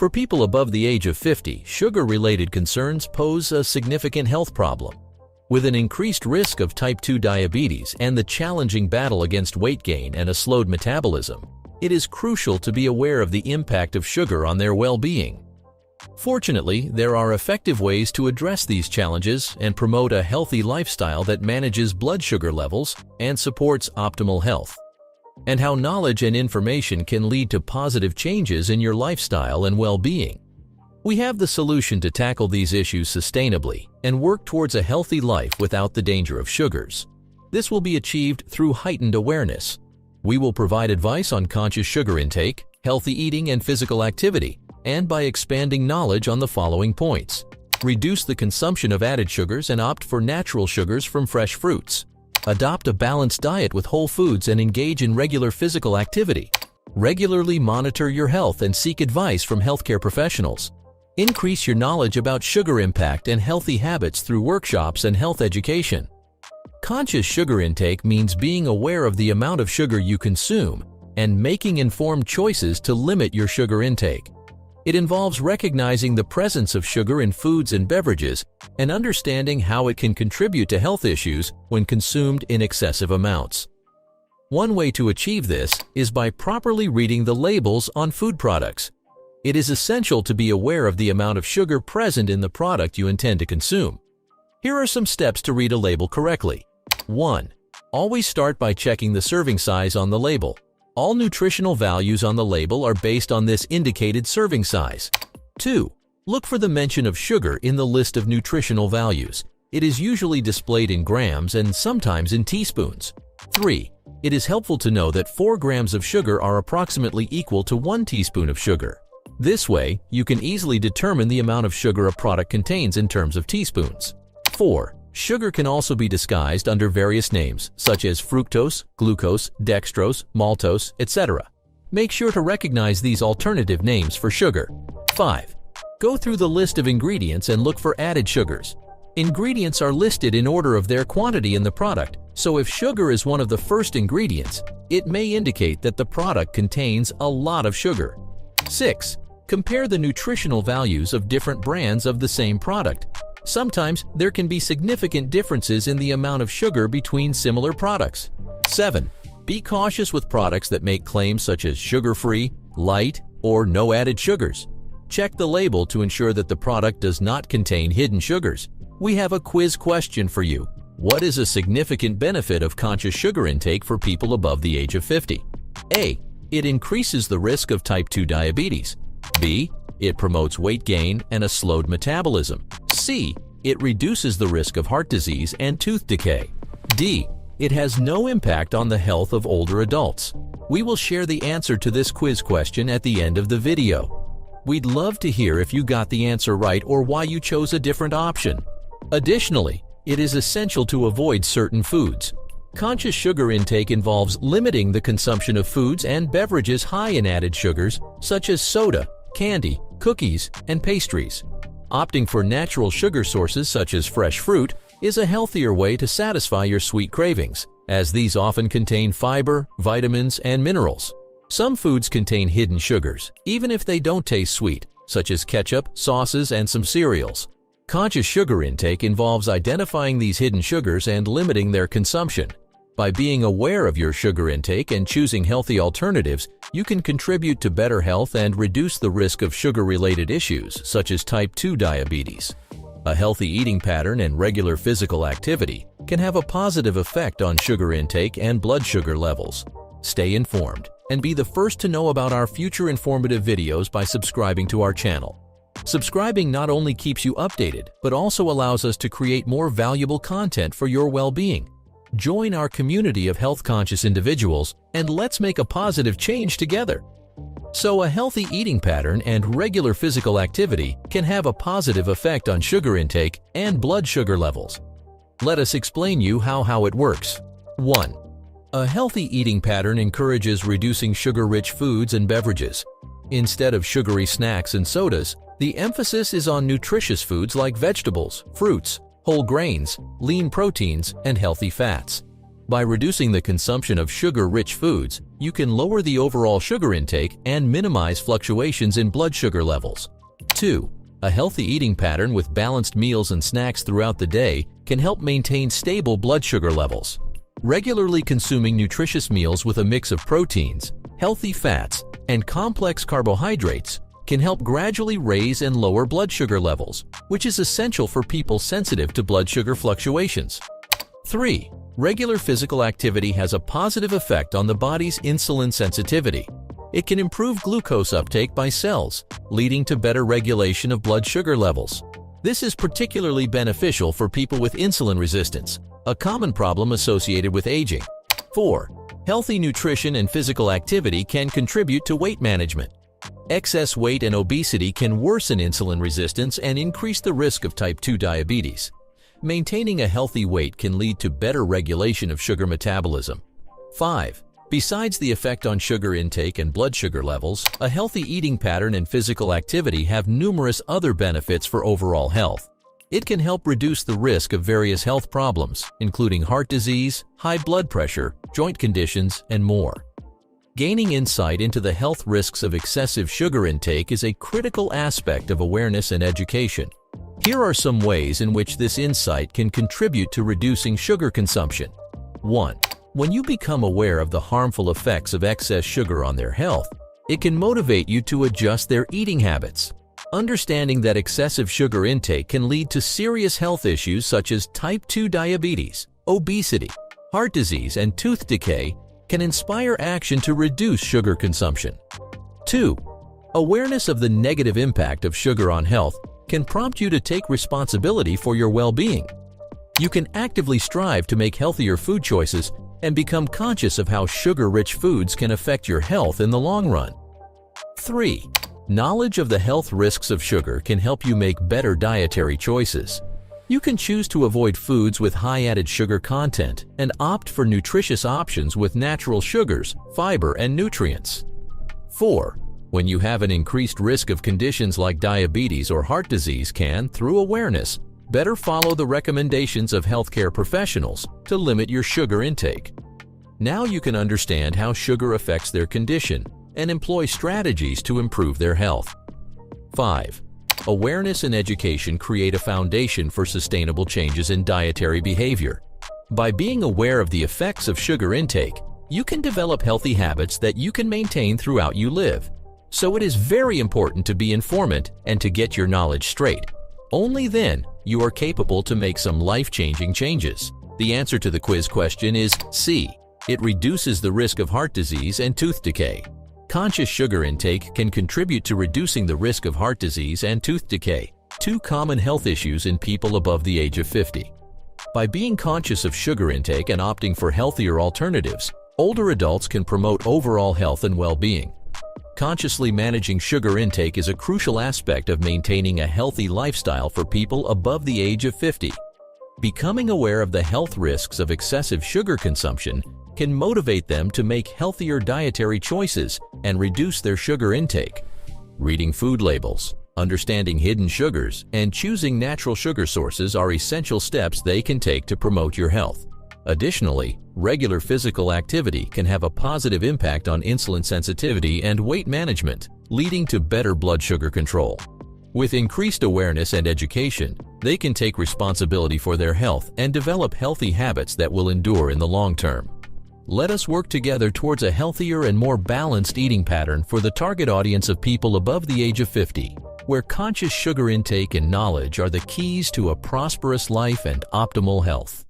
For people above the age of 50, sugar-related concerns pose a significant health problem. With an increased risk of type 2 diabetes and the challenging battle against weight gain and a slowed metabolism, it is crucial to be aware of the impact of sugar on their well-being. Fortunately, there are effective ways to address these challenges and promote a healthy lifestyle that manages blood sugar levels and supports optimal health. And how knowledge and information can lead to positive changes in your lifestyle and well-being. We have the solution to tackle these issues sustainably and work towards a healthy life without the danger of sugars. This will be achieved through heightened awareness. We will provide advice on conscious sugar intake, healthy eating and physical activity, and by expanding knowledge on the following points. Reduce the consumption of added sugars and opt for natural sugars from fresh fruits. Adopt a balanced diet with whole foods and engage in regular physical activity. Regularly monitor your health and seek advice from healthcare professionals. Increase your knowledge about sugar impact and healthy habits through workshops and health education. Conscious sugar intake means being aware of the amount of sugar you consume and making informed choices to limit your sugar intake. It involves recognizing the presence of sugar in foods and beverages and understanding how it can contribute to health issues when consumed in excessive amounts. One way to achieve this is by properly reading the labels on food products. It is essential to be aware of the amount of sugar present in the product you intend to consume. Here are some steps to read a label correctly. 1. Always start by checking the serving size on the label. All nutritional values on the label are based on this indicated serving size. 2. Look for the mention of sugar in the list of nutritional values. It is usually displayed in grams and sometimes in teaspoons. 3. It is helpful to know that 4 grams of sugar are approximately equal to 1 teaspoon of sugar. This way, you can easily determine the amount of sugar a product contains in terms of teaspoons. 4. Sugar can also be disguised under various names, such as fructose, glucose, dextrose, maltose, etc. Make sure to recognize these alternative names for sugar. 5. Go through the list of ingredients and look for added sugars. Ingredients are listed in order of their quantity in the product, so if sugar is one of the first ingredients, it may indicate that the product contains a lot of sugar. 6. Compare the nutritional values of different brands of the same product. Sometimes there can be significant differences in the amount of sugar between similar products. 7. Be cautious with products that make claims such as sugar-free, light, or no added sugars. Check the label to ensure that the product does not contain hidden sugars. We have a quiz question for you. What is a significant benefit of conscious sugar intake for people above the age of 50? A. It increases the risk of type 2 diabetes. B. It promotes weight gain and a slowed metabolism. C. It reduces the risk of heart disease and tooth decay. D. It has no impact on the health of older adults. We will share the answer to this quiz question at the end of the video. We'd love to hear if you got the answer right or why you chose a different option. Additionally, it is essential to avoid certain foods. Conscious sugar intake involves limiting the consumption of foods and beverages high in added sugars, such as soda, candy, cookies, and pastries. Opting for natural sugar sources such as fresh fruit is a healthier way to satisfy your sweet cravings, as these often contain fiber, vitamins, and minerals. Some foods contain hidden sugars, even if they don't taste sweet, such as ketchup, sauces, and some cereals. Conscious sugar intake involves identifying these hidden sugars and limiting their consumption. By being aware of your sugar intake and choosing healthy alternatives, you can contribute to better health and reduce the risk of sugar-related issues such as type 2 diabetes. A healthy eating pattern and regular physical activity can have a positive effect on sugar intake and blood sugar levels. Stay informed and be the first to know about our future informative videos by subscribing to our channel. Subscribing not only keeps you updated, but also allows us to create more valuable content for your well-being. Join our community of health-conscious individuals and let's make a positive change together. So a healthy eating pattern and regular physical activity can have a positive effect on sugar intake and blood sugar levels. Let us explain you how it works. 1. A healthy eating pattern encourages reducing sugar-rich foods and beverages. Instead of sugary snacks and sodas, the emphasis is on nutritious foods like vegetables, fruits, whole grains, lean proteins, and healthy fats. By reducing the consumption of sugar-rich foods, you can lower the overall sugar intake and minimize fluctuations in blood sugar levels. 2. A healthy eating pattern with balanced meals and snacks throughout the day can help maintain stable blood sugar levels. Regularly consuming nutritious meals with a mix of proteins, healthy fats, and complex carbohydrates can help gradually raise and lower blood sugar levels, which is essential for people sensitive to blood sugar fluctuations. 3. Regular physical activity has a positive effect on the body's insulin sensitivity. It can improve glucose uptake by cells, leading to better regulation of blood sugar levels. This is particularly beneficial for people with insulin resistance, a common problem associated with aging. 4. Healthy nutrition and physical activity can contribute to weight management. Excess weight and obesity can worsen insulin resistance and increase the risk of type 2 diabetes. Maintaining a healthy weight can lead to better regulation of sugar metabolism. 5. Besides the effect on sugar intake and blood sugar levels, a healthy eating pattern and physical activity have numerous other benefits for overall health. It can help reduce the risk of various health problems, including heart disease, high blood pressure, joint conditions, and more. Gaining insight into the health risks of excessive sugar intake is a critical aspect of awareness and education. Here are some ways in which this insight can contribute to reducing sugar consumption. 1. When you become aware of the harmful effects of excess sugar on their health, it can motivate you to adjust their eating habits. Understanding that excessive sugar intake can lead to serious health issues such as type 2 diabetes, obesity, heart disease, and tooth decay can inspire action to reduce sugar consumption. 2. Awareness of the negative impact of sugar on health can prompt you to take responsibility for your well-being. You can actively strive to make healthier food choices and become conscious of how sugar-rich foods can affect your health in the long run. 3. Knowledge of the health risks of sugar can help you make better dietary choices. You can choose to avoid foods with high added sugar content and opt for nutritious options with natural sugars, fiber, and nutrients. 4. When you have an increased risk of conditions like diabetes or heart disease can, through awareness, better follow the recommendations of healthcare professionals to limit your sugar intake. Now you can understand how sugar affects their condition and employ strategies to improve their health. 5. Awareness and education create a foundation for sustainable changes in dietary behavior. By being aware of the effects of sugar intake, you can develop healthy habits that you can maintain throughout you live. So it is very important to be informant and to get your knowledge straight. Only then you are capable to make some life-changing changes. The answer to the quiz question is C. It reduces the risk of heart disease and tooth decay. Conscious sugar intake can contribute to reducing the risk of heart disease and tooth decay, two common health issues in people above the age of 50. By being conscious of sugar intake and opting for healthier alternatives, older adults can promote overall health and well-being. Consciously managing sugar intake is a crucial aspect of maintaining a healthy lifestyle for people above the age of 50. Becoming aware of the health risks of excessive sugar consumption can motivate them to make healthier dietary choices and reduce their sugar intake. Reading food labels, understanding hidden sugars, and choosing natural sugar sources are essential steps they can take to promote your health. Additionally, regular physical activity can have a positive impact on insulin sensitivity and weight management, leading to better blood sugar control. With increased awareness and education, they can take responsibility for their health and develop healthy habits that will endure in the long term. Let us work together towards a healthier and more balanced eating pattern for the target audience of people above the age of 50, where conscious sugar intake and knowledge are the keys to a prosperous life and optimal health.